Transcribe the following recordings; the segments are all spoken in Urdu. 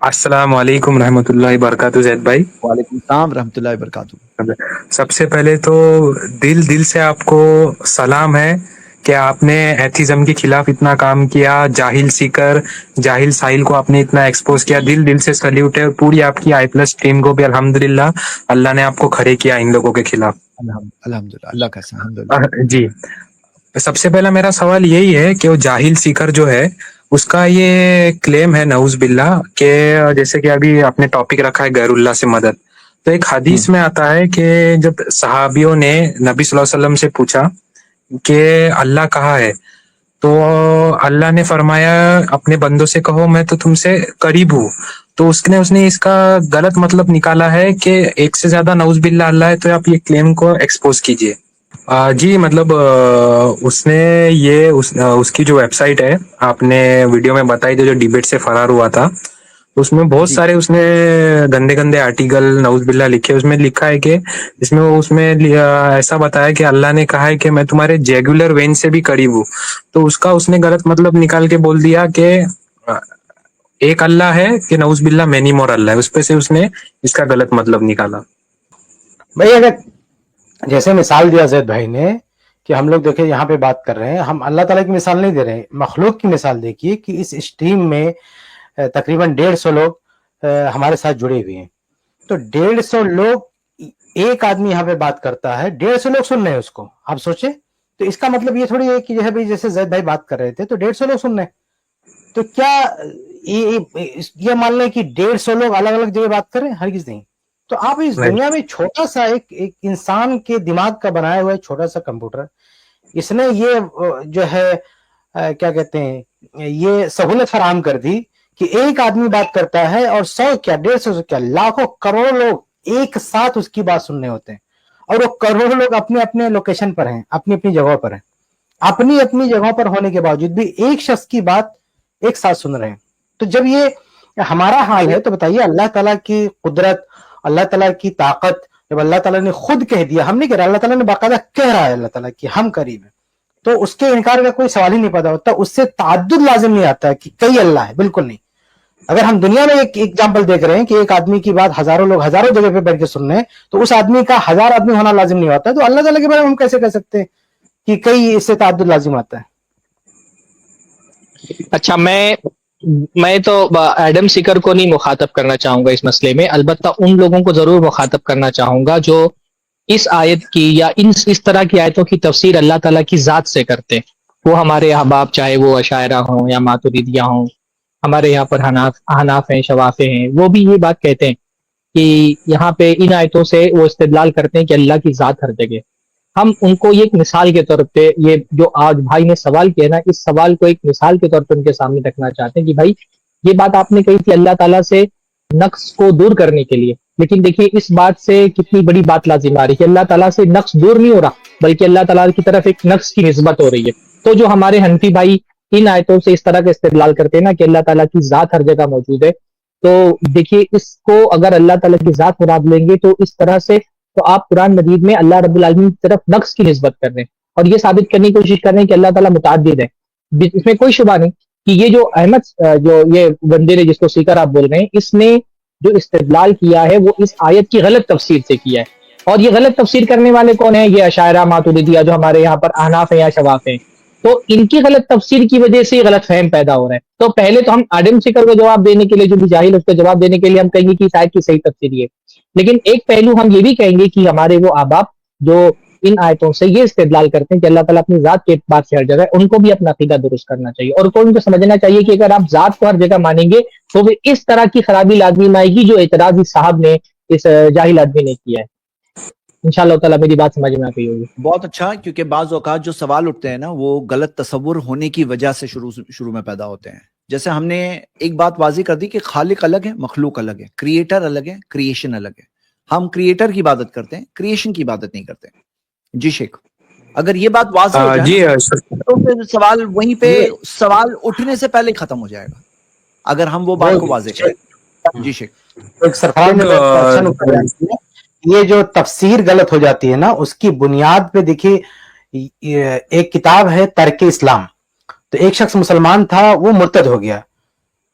السلام علیکم رحمۃ اللہ وبرکاتہ زید بھائی. وعلیکم السلام ورحمۃ اللہ وبرکاتہ. سب سے پہلے تو دل سے آپ کو سلام ہے کہ آپ نے ایتھیزم کے خلاف اتنا کام کیا. جاہل سیکر جاہل ساحل کو آپ نے اتنا ایکسپوز کیا. دل سے سلیوٹ ہے. پوری آپ کی آئی پلس ٹیم کو بھی الحمدللہ اللہ نے آپ کو کھڑے کیا ان لوگوں کے خلاف. الحمدللہ اللہ کا الحمد للہ. جی, سب سے پہلا میرا سوال یہی ہے کہ وہ جاہل سیکر جو ہے اس کا یہ کلیم ہے نعوذ باللہ کہ جیسے کہ ابھی آپ نے ٹاپک رکھا ہے غیر اللہ سے مدد. تو ایک حدیث میں آتا ہے کہ جب صحابیوں نے نبی صلی اللہ علیہ وسلم سے پوچھا کہ اللہ کہاں ہے, تو اللہ نے فرمایا اپنے بندوں سے کہو میں تو تم سے قریب ہوں. تو اس نے اس کا غلط مطلب نکالا ہے کہ ایک سے زیادہ نعوذ باللہ اللہ ہے, تو آپ یہ کلیم کو ایکسپوز کیجئے. جی مطلب اس نے یہ اس کی جو ویب سائٹ ہے آپ نے ویڈیو میں بتائی تھی جو ڈیبیٹ سے فرار ہوا تھا, اس میں بہت جی سارے اس نے گندے گندے آرٹیکل نعوذ باللہ لکھے. اس میں لکھا ہے کہ اس میں ایسا بتایا کہ اللہ نے کہا ہے کہ میں تمہارے جیگولر وین سے بھی قریب ہوں. تو اس نے غلط مطلب نکال کے بول دیا کہ ایک اللہ ہے کہ نعوذ باللہ مینی مور اللہ ہے. اس پہ سے اس نے اس کا غلط مطلب نکالا. بھائی اگر جیسے مثال دیا زید بھائی نے کہ ہم لوگ دیکھیں یہاں پہ بات کر رہے ہیں, ہم اللہ تعالیٰ کی مثال نہیں دے رہے ہیں, مخلوق کی مثال دیکھیے کہ اس اسٹریم میں تقریباً 150 لوگ ہمارے ساتھ جڑے ہوئے ہیں. تو 150 لوگ, ایک آدمی یہاں پہ بات کرتا ہے, 150 لوگ سن رہے ہیں اس کو. آپ سوچیں تو اس کا مطلب یہ تھوڑی ہے کہ جو ہے بھائی جیسے زید بھائی بات کر رہے تھے تو 150 لوگ سن رہے ہیں, تو کیا یہ مان لیں کہ 150 لوگ الگ الگ جگہ بات کر رہے ہیں؟ ہرگز نہیں. تو آپ اس دنیا میں چھوٹا سا ایک انسان کے دماغ کا بنایا ہوا چھوٹا سا کمپیوٹر, اس نے یہ جو ہے کیا کہتے ہیں یہ سہولت فراہم کر دی کہ ایک آدمی بات کرتا ہے اور 100 کیا 150 کیا لاکھوں کروڑوں لوگ ایک ساتھ اس کی بات سننے ہوتے ہیں. اور وہ کروڑوں لوگ اپنے اپنے لوکیشن پر ہیں, اپنی اپنی جگہوں پر ہیں, اپنی اپنی جگہوں پر ہونے کے باوجود بھی ایک شخص کی بات ایک ساتھ سن رہے ہیں. تو جب یہ ہمارا حال ہے تو بتائیے اللہ تعالیٰ کی قدرت, اللہ تعالیٰ کی طاقت, جب اللہ تعالیٰ نے خود کہہ دیا, ہم نہیں کہہ رہے, اللہ تعالیٰ نے باقاعدہ کہہ رہا ہے اللہ تعالیٰ کہ ہم قریب ہیں, تو اس کے انکار کا کوئی سوال ہی نہیں پیدا ہوتا. اس سے تعدد لازم نہیں آتا کہ کئی اللہ ہے, بالکل نہیں. اگر ہم دنیا میں ایک ایگزامپل دیکھ رہے ہیں کہ ایک آدمی کی بات ہزاروں لوگ ہزاروں جگہ پہ بیٹھ کے سن رہے ہیں, تو اس آدمی کا 1000 آدمی ہونا لازم نہیں ہوتا. تو اللہ تعالیٰ کے بارے میں ہم کیسے کہہ سکتے ہیں کہ کئی اس سے تعدد لازم آتا ہے؟ اچھا, میں تو ایڈم سیکر کو نہیں مخاطب کرنا چاہوں گا اس مسئلے میں. البتہ ان لوگوں کو ضرور مخاطب کرنا چاہوں گا جو اس آیت کی یا اس طرح کی آیتوں کی تفسیر اللہ تعالیٰ کی ذات سے کرتے ہیں. وہ ہمارے احباب چاہے وہ اشاعرہ ہوں یا ماتریدیہ ہوں, ہمارے یہاں پر حناف ہیں, شوافے ہیں, وہ بھی یہ بات کہتے ہیں کہ یہاں پہ ان آیتوں سے وہ استدلال کرتے ہیں کہ اللہ کی ذات ہر جگہ. ہم ان کو یہ ایک مثال کے طور پہ, یہ جو آج بھائی نے سوال کیا نا, اس سوال کو ایک مثال کے طور پہ ان کے سامنے رکھنا چاہتے ہیں کہ بھائی یہ بات آپ نے کہی تھی اللہ تعالیٰ سے نقص کو دور کرنے کے لیے, لیکن دیکھیے اس بات سے کتنی بڑی بات لازم آ رہی ہے کہ اللہ تعالیٰ سے نقص دور نہیں ہو رہا بلکہ اللہ تعالیٰ کی طرف ایک نقص کی نسبت ہو رہی ہے. تو جو ہمارے حنفی بھائی ان آیتوں سے اس طرح کا استدلال کرتے ہیں نا کہ اللہ تعالیٰ کی ذات ہر جگہ موجود ہے, تو دیکھیے اس کو اگر اللہ تعالیٰ کی ذات مراد لیں گے تو اس طرح سے تو آپ قرآن مجید میں اللہ رب العالمین کی طرف نقص کی نسبت کر رہے ہیں اور یہ ثابت کرنے کی کوشش کر رہے ہیں کہ اللہ تعالیٰ متعدد ہے. اس میں کوئی شبہ نہیں کہ یہ جو احمد جو یہ بندے نے جس کو سیکر آپ بول رہے ہیں, اس نے جو استدلال کیا ہے وہ اس آیت کی غلط تفسیر سے کیا ہے. اور یہ غلط تفسیر کرنے والے کون ہیں؟ یہ اشاعرہ ماتریدیہ جو ہمارے یہاں پر احناف ہیں یا شواف ہیں. تو ان کی غلط تفسیر کی وجہ سے غلط فہم پیدا ہو رہا ہے. تو پہلے تو ہم آدم سیکر کو جواب دینے کے لیے, جو بھی جاہل اس کو جواب دینے کے لیے ہم کہیں گے کہ اس آیت کی صحیح تفسیر ہے, لیکن ایک پہلو ہم یہ بھی کہیں گے کہ ہمارے وہ آباب جو ان آیتوں سے یہ استدلال کرتے ہیں کہ اللہ تعالیٰ اپنی ذات کے اعتبار سے ہر جگہ ہے, ان کو بھی اپنا عقیدہ درست کرنا چاہیے اور ان کو سمجھنا چاہیے کہ اگر آپ ذات کو ہر جگہ مانیں گے تو وہ اس طرح کی خرابی لازم آئے گی جو اعتراض اس صاحب نے, اس جاہل آدمی نے کیا ہے. انشاءاللہ تعالیٰ میری بات سمجھ میں آ گئی ہوگی. بہت اچھا, کیونکہ بعض اوقات جو سوال اٹھتے ہیں نا وہ غلط تصور ہونے کی وجہ سے شروع میں پیدا ہوتے ہیں. جیسے ہم نے ایک بات واضح کر دی کہ خالق الگ ہے, مخلوق الگ ہے, کریٹر الگ ہے, کریشن الگ ہے. ہم کریٹر کی عبادت کرتے ہیں, کریشن کی عبادت نہیں کرتے. جی شیخ, اگر یہ بات واضح ہو جائے جی تو پھر سوال وہیں پہ سوال اٹھنے سے پہلے ختم ہو جائے گا اگر ہم وہ بات کو واضح کریں. جی شیخ. ایک سرفراز نے یہ جو تفسیر غلط ہو جاتی ہے نا, اس کی بنیاد پہ دیکھیے ایک کتاب ہے ترک اسلام. تو ایک شخص مسلمان تھا, وہ مرتد ہو گیا,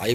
i+